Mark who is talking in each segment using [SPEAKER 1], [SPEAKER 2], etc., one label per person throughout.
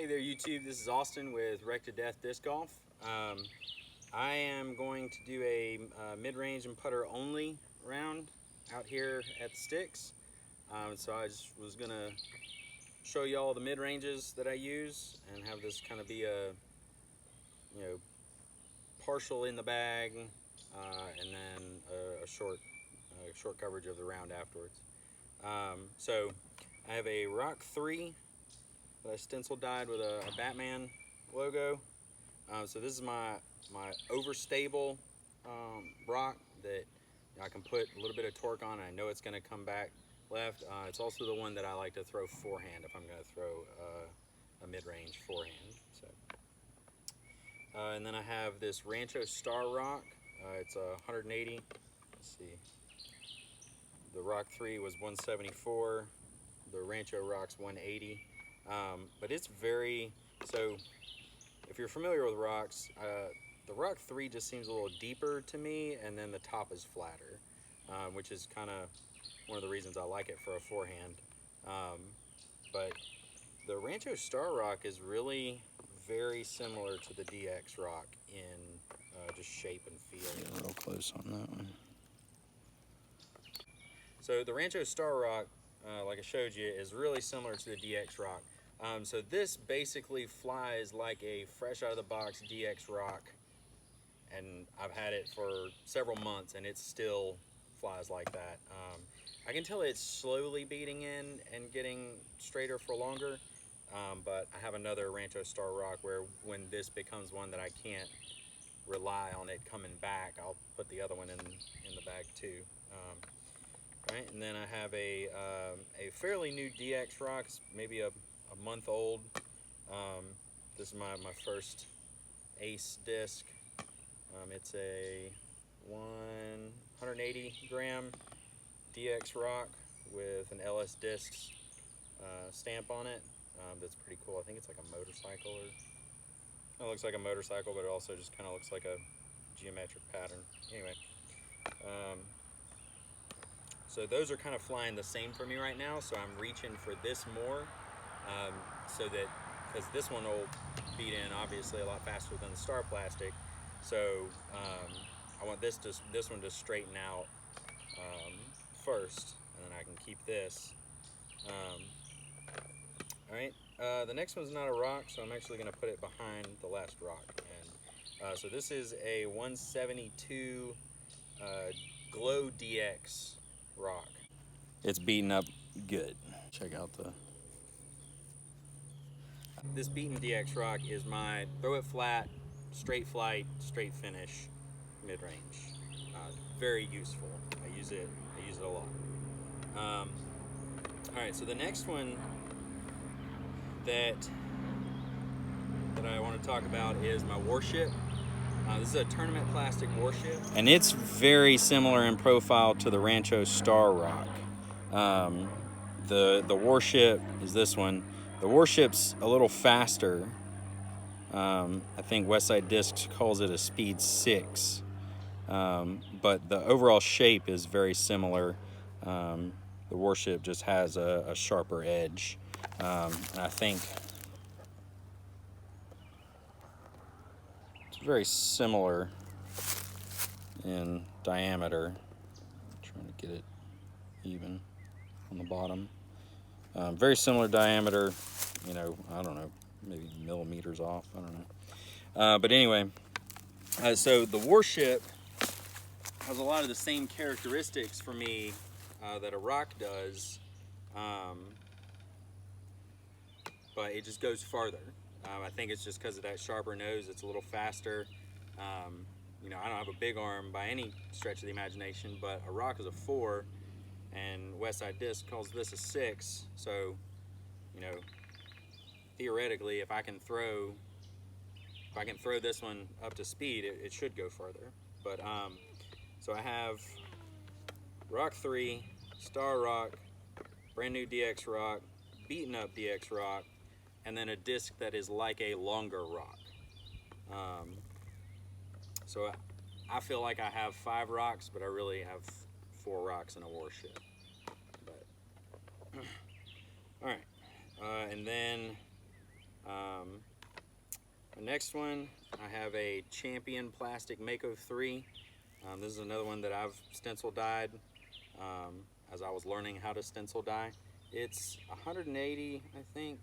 [SPEAKER 1] there YouTube, this is Austin with Roc3 Disc Golf. I am going to do a mid-range and putter only round out here at the sticks. So I just was going to show you all the mid-ranges that I use and have this kind of be a, partial in the bag and then a short coverage of the round afterwards. So I have a Roc3 that I stencil dyed with a Batman logo. So this is my overstable rock that I can put a little bit of torque on. I know it's going to come back left. It's also the one that I like to throw forehand if I'm going to throw a mid-range forehand. So, and then I have this Rancho Star Rock. It's a 180. Let's see. The Roc3 was 174. The Rancho Rock's 180. But it's very, so if you're familiar with rocks, the Roc3 just seems a little deeper to me, and then the top is flatter, which is kind of one of the reasons I like it for a forehand. But the Rancho Star Rock is really very similar to the DX Rock in just shape and feel.
[SPEAKER 2] Get real close on that one.
[SPEAKER 1] So the Rancho Star Rock, like I showed you, is really similar to the DX Rock. So this basically flies like a fresh out of the box DX Rock, and I've had it for several months and it still flies like that. I can tell it's slowly beating in and getting straighter for longer, but I have another Rancho Star Rock where when this becomes one that I can't rely on it coming back, I'll put the other one in the bag too. Right, and then I have a fairly new DX Rock, maybe a month old. This is my first Ace disc. It's a 180 gram DX Rock with an LS Discs stamp on it. That's pretty cool. I think it's like a motorcycle, or it looks like a motorcycle, but it also just kind of looks like a geometric pattern. Anyway. So those are kind of flying the same for me right now, so I'm reaching for this more, so that, because this one will beat in obviously a lot faster than the Star Plastic, so I want this one to straighten out first, and then I can keep this. Alright, the next one's not a rock, so I'm actually going to put it behind the last rock. And so this is a 172 Glow DX rock. It's beaten up good.
[SPEAKER 2] Check out the...
[SPEAKER 1] This beaten DX rock is my throw it flat, straight flight, straight finish, mid-range. Very useful. I use it a lot. Alright, so the next one that I want to talk about is my Warship. This is a tournament plastic Warship, and it's very similar in profile to the Rancho Star Rock. The Warship is this one. The Warship's a little faster. I think Westside Discs calls it a speed 6, but the overall shape is very similar. The Warship just has a sharper edge, and I think very similar in diameter. Trying to get it even on the bottom. Very similar diameter, I don't know, maybe millimeters off, I don't know. But anyway, so the Warship has a lot of the same characteristics for me that a rock does, but it just goes farther. I think it's just because of that sharper nose. It's a little faster. I don't have a big arm by any stretch of the imagination, but a rock is a 4, and Westside Disc calls this a 6. So, theoretically, if I can throw this one up to speed, it should go further. But so I have Roc3, Star Rock, brand new DX Rock, beaten up DX Rock, and then a disc that is like a longer rock. So I feel like I have 5 rocks, but I really have 4 rocks in a Warship. But all right, and then The next one, I have a Champion Plastic Mako3. This is another one that I've stencil dyed as I was learning how to stencil dye. It's 180, I think.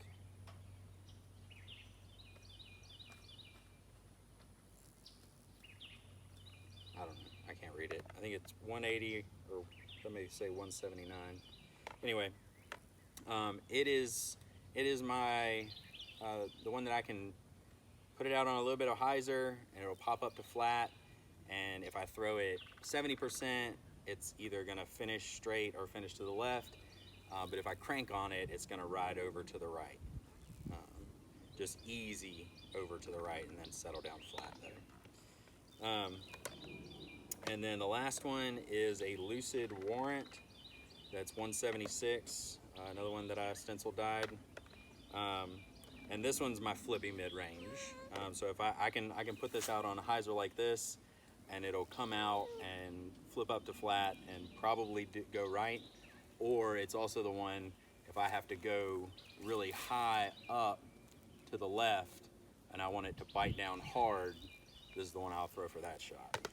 [SPEAKER 1] I don't know, I can't read it. I think it's 180, or somebody say 179. Anyway, it is my, the one that I can put it out on a little bit of hyzer and it'll pop up to flat. And if I throw it 70%, it's either gonna finish straight or finish to the left. But if I crank on it, it's gonna ride over to the right. Just easy over to the right and then settle down flat there. And then the last one is a Lucid Warrant. That's 176, another one that I stencil dyed. And this one's my flippy mid-range. So if I can put this out on a hyzer like this, and it'll come out and flip up to flat and probably go right. Or it's also the one, if I have to go really high up to the left and I want it to bite down hard, this is the one I'll throw for that shot.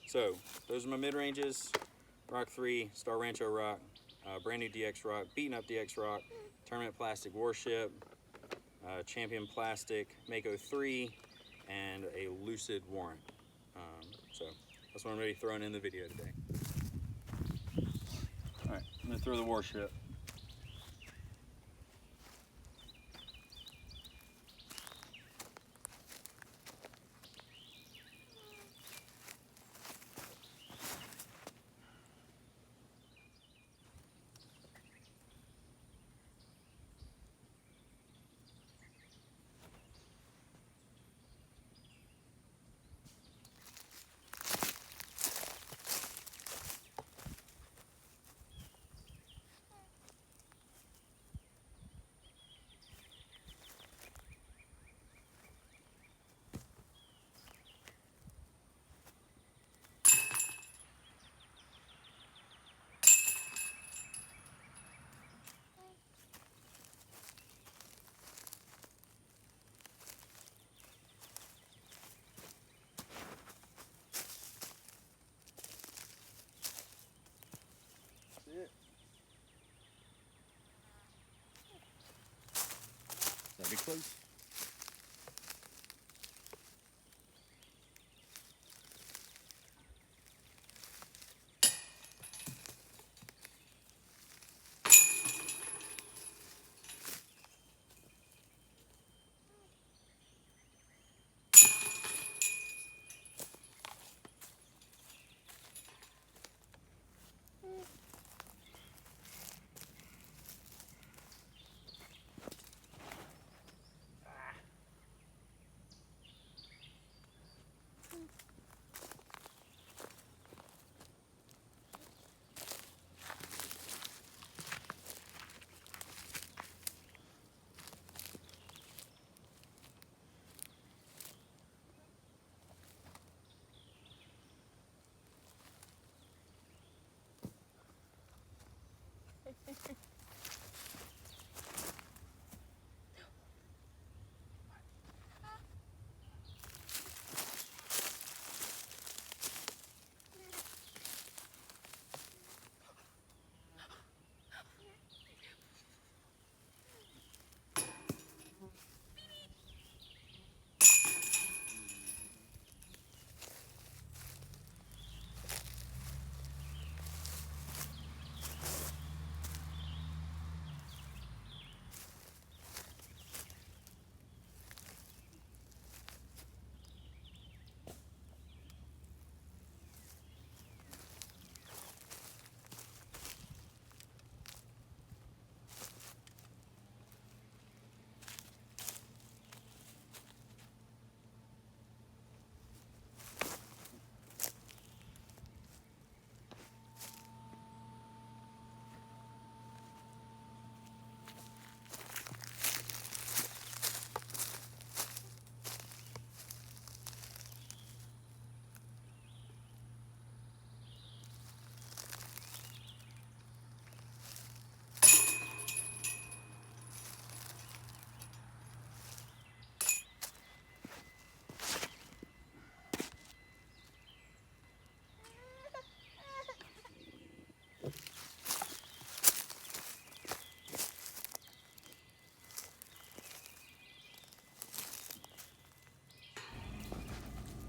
[SPEAKER 1] So those are my mid-ranges: Roc3, Star Rancho Roc, brand new DX Roc, beaten up DX Roc, Tournament Plastic Warship, Champion Plastic Mako3, and a Lucid Warrant. So that's what I'm ready to throw in the video today. All right, I'm gonna throw the Warship. That'd be close.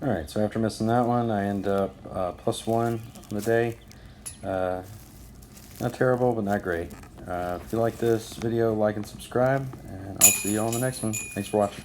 [SPEAKER 1] Alright, so after missing that one, I end up +1 on the day. Not terrible, but not great. If you like this video, like and subscribe, and I'll see you on the next one. Thanks for watching.